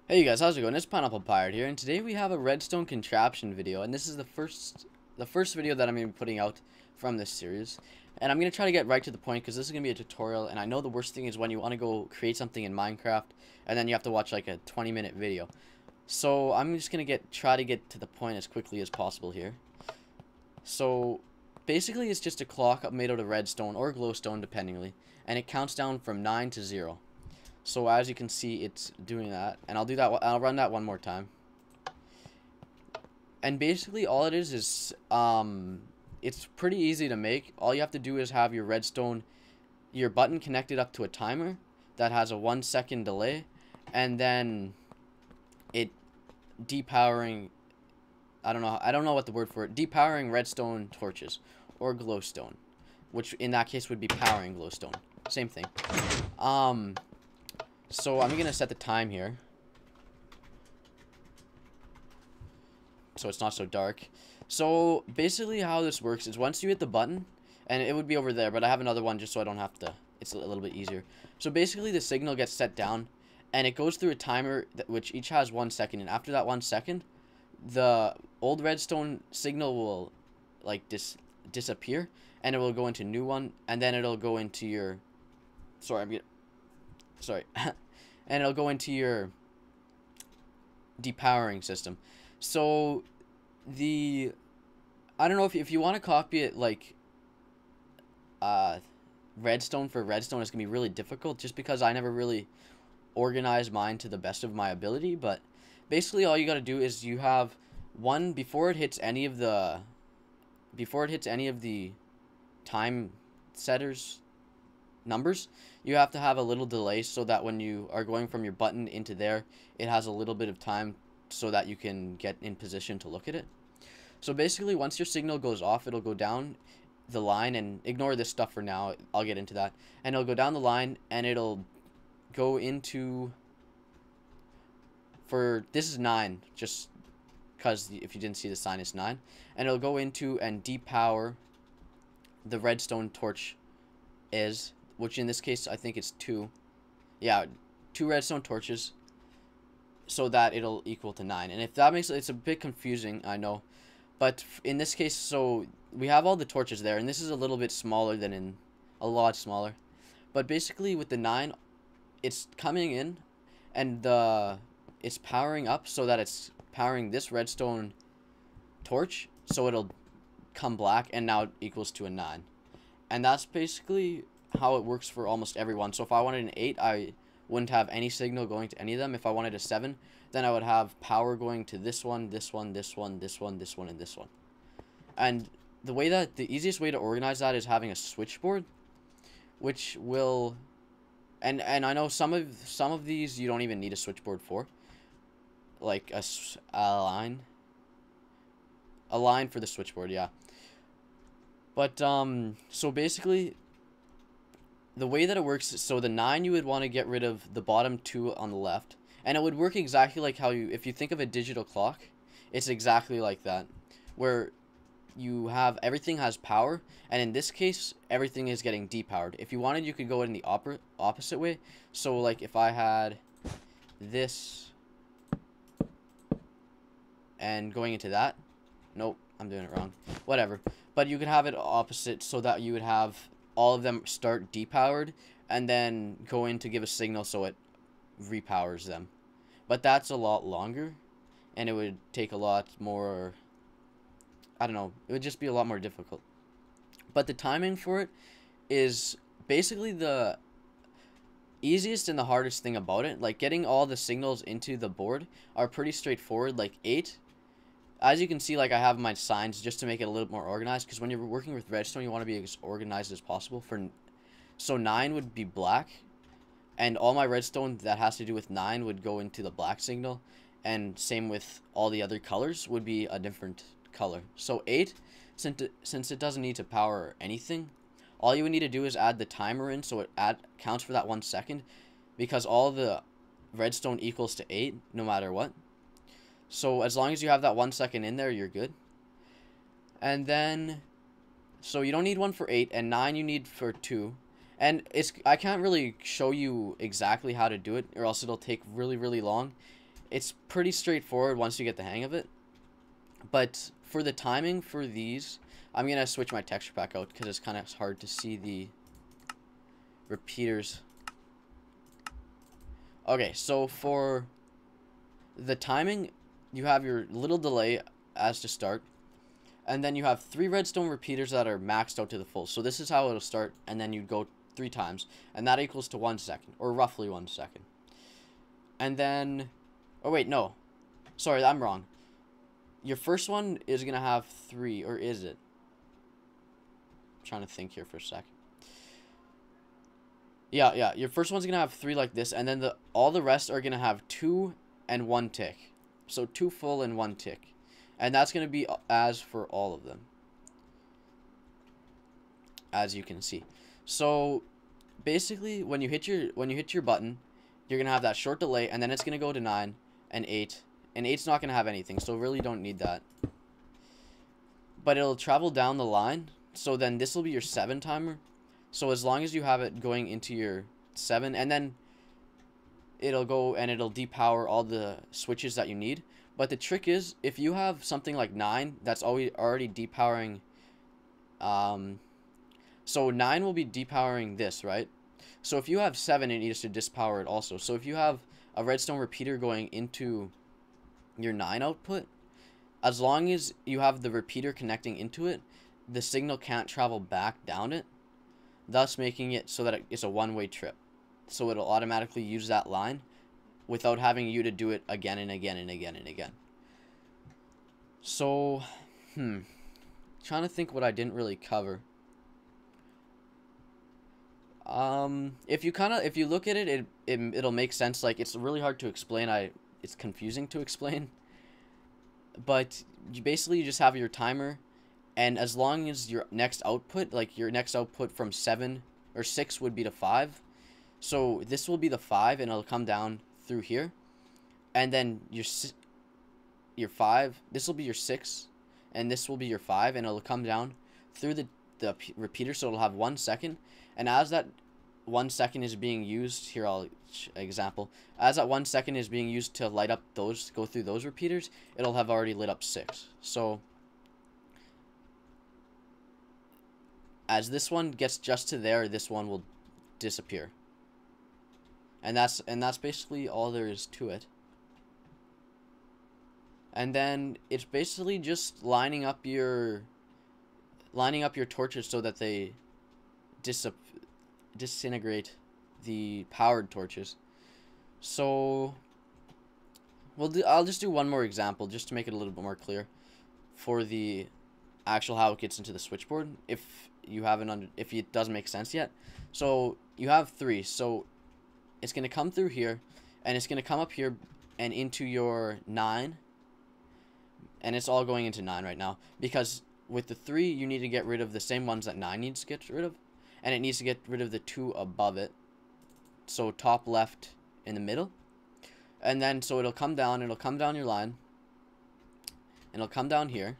Hey you guys, how's it going? It's Pineapple Pirate here, and today we have a redstone contraption video, and this is the first video that I'm going to be putting out from this series. And I'm going to try to get right to the point because this is going to be a tutorial, and I know the worst thing is when you want to go create something in Minecraft and then you have to watch like a 20-minute video. So I'm just going to try to get to the point as quickly as possible here. So basically it's just a clock made out of redstone or glowstone dependingly, and it counts down from 9 to 0. So as you can see, it's doing that, and I'll run that one more time. And basically all it is it's pretty easy to make. All you have to do is have your button connected up to a timer that has a 1 second delay, and then it depowering, I don't know what the word for it, depowering redstone torches, or glowstone, which in that case would be powering glowstone. Same thing. So I'm gonna set the time here, so it's not so dark. So basically how this works is once you hit the button, and it would be over there, but I have another one just so I don't have to, it's a little bit easier. So basically the signal gets set down, and it goes through a timer which each has 1 second, and after that 1 second, the old redstone signal will like disappear, and it will go into new one, and then it'll go into your, sorry, and it'll go into your depowering system. So I don't know if you want to copy it like redstone for redstone, it's gonna be really difficult just because I never really organized mine to the best of my ability. But basically all you got to do is you have one before it hits any of the time setters numbers. You have to have a little delay so that when you are going from your button into there, it has a little bit of time so that you can get in position to look at it. So basically once your signal goes off, it'll go down the line, and ignore this stuff for now, I'll get into that, and it'll go down the line, and it'll go into, for this is 9, just because if you didn't see the sign, it's 9, and it'll go into and depower the redstone torch is, which in this case I think it's 2. Yeah, 2 redstone torches, so that it'll equal to 9. And if that makes it's a bit confusing, I know, but in this case, so we have all the torches there, and this is a little bit smaller than in, a lot smaller, but basically with the 9, it's coming in, and it's powering up so that it's powering this redstone torch, so it'll come black, and now it equals to a 9. And that's basically how it works for almost everyone. So if I wanted an 8, I wouldn't have any signal going to any of them. If I wanted a 7, then I would have power going to this one, this one, this one, this one, this one, and this one. And the easiest way to organize that is having a switchboard, which will, and I know some of these you don't even need a switchboard for, like a line for the switchboard, yeah. But so basically the way that it works is, so the 9, you would want to get rid of the bottom 2 on the left, and it would work exactly like how if you think of a digital clock, it's exactly like that, where you have everything has power, and in this case everything is getting depowered. If you wanted, you could go in the opposite way. So like if I had this and going into that, nope, I'm doing it wrong, whatever, but you could have it opposite so that you would have all of them start depowered and then go in to give a signal so it repowers them. But that's a lot longer, and it would take a lot more, I don't know, it would just be a lot more difficult. But the timing for it is basically the easiest and the hardest thing about it. Like getting all the signals into the board are pretty straightforward. Like 8, as you can see, like I have my signs just to make it a little more organized, because when you're working with redstone you want to be as organized as possible. So 9 would be black, and all my redstone that has to do with 9 would go into the black signal, and same with all the other colors would be a different color. So 8, since it doesn't need to power anything, all you would need to do is add the timer in, so it counts for that 1 second, because all the redstone equals to 8 no matter what. So as long as you have that 1 second in there, you're good. And then, so you don't need one for 8, and 9 you need for 2. And I can't really show you exactly how to do it, or else it'll take really, really long. It's pretty straightforward once you get the hang of it. But for the timing for these, I'm going to switch my texture pack out because it's kind of hard to see the repeaters. Okay, so for the timing, you have your little delay as to start. And then you have 3 redstone repeaters that are maxed out to the full. So this is how it'll start, and then you'd go 3 times. And that equals to 1 second, or roughly 1 second. And then... Oh, wait, no. Sorry, I'm wrong. Your first one is going to have 3, or is it? I'm trying to think here for a sec. Yeah, your first one's going to have 3 like this, and then all the rest are going to have 2 and 1 tick. So 2 full and 1 tick. And that's going to be as for all of them, as you can see. So basically, when you hit your button, you're going to have that short delay, and then it's going to go to 9 and 8. And 8's not going to have anything, so really don't need that. But it'll travel down the line, so then this will be your 7 timer. So as long as you have it going into your 7, and then it'll go and it'll depower all the switches that you need. But the trick is, if you have something like 9 that's already depowering, so 9 will be depowering this, right? So if you have 7, it needs to dispower it also. So if you have a redstone repeater going into your 9 output, as long as you have the repeater connecting into it, the signal can't travel back down it, thus making it so that it's a one-way trip. So it'll automatically use that line without having you to do it again and again and again and again. So, trying to think what I didn't really cover. If you look at it, it'll make sense. Like, it's really hard to explain. It's confusing to explain. But you just have your timer, and as long as your next output, like your next output from 7 or 6 would be to 5. So this will be the 5, and it'll come down through here, and then your 5, this will be your 6, and this will be your 5, and it'll come down through the repeater, so it'll have 1 second. And as that 1 second is being used, here I'll example, as that 1 second is being used to light up those, go through those repeaters, it'll have already lit up 6. So as this one gets just to there, this one will disappear. And that's basically all there is to it. And then it's basically just lining up your torches so that they disintegrate the powered torches. So I'll just do one more example just to make it a little bit more clear for the actual how it gets into the switchboard, if it doesn't make sense yet. So you have 3, so it's going to come through here, and it's going to come up here and into your 9, and it's all going into 9 right now, because with the 3 you need to get rid of the same ones that 9 needs to get rid of, and it needs to get rid of the 2 above it, so top left in the middle. And then so it'll come down your line, and it'll come down here,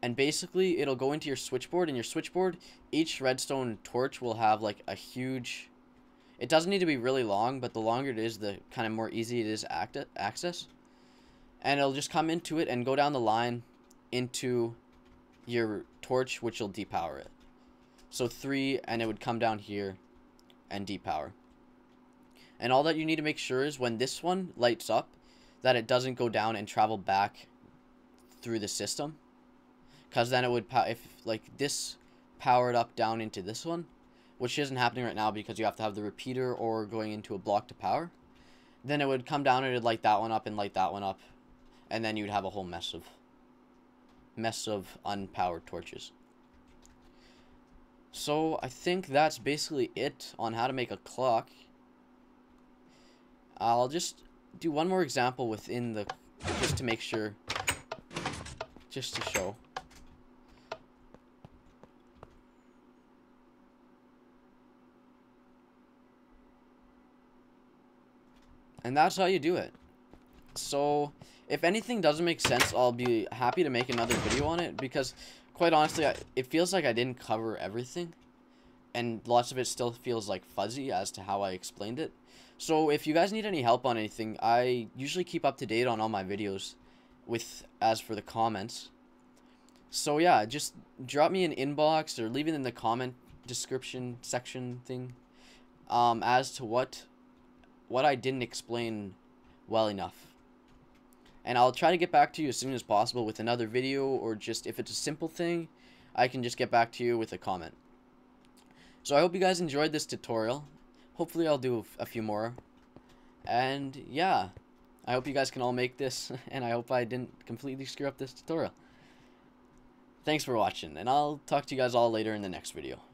and basically it'll go into your switchboard. And your switchboard, each redstone torch will have like a huge, it doesn't need to be really long, but the longer it is, the kind of more easy it is to access. And it'll just come into it and go down the line into your torch, which will depower it. So 3, and it would come down here and depower. And all that you need to make sure is when this one lights up, that it doesn't go down and travel back through the system. Because then it would, if like this powered up down into this one, which isn't happening right now because you have to have the repeater or going into a block to power, then it would come down and it'd light that one up and light that one up, and then you'd have a whole mess of unpowered torches. So I think that's basically it on how to make a clock. I'll just do one more example within the, just to make sure, just to show. And that's how you do it. So if anything doesn't make sense, I'll be happy to make another video on it, because quite honestly, it feels like I didn't cover everything, and lots of it still feels like fuzzy as to how I explained it. So if you guys need any help on anything, I usually keep up to date on all my videos as for the comments. So yeah, just drop me an inbox or leave it in the comment description section thing as to what I didn't explain well enough. And I'll try to get back to you as soon as possible with another video, or just if it's a simple thing, I can just get back to you with a comment. So I hope you guys enjoyed this tutorial. Hopefully I'll do a few more. And yeah, I hope you guys can all make this, and I hope I didn't completely screw up this tutorial. Thanks for watching, and I'll talk to you guys all later in the next video.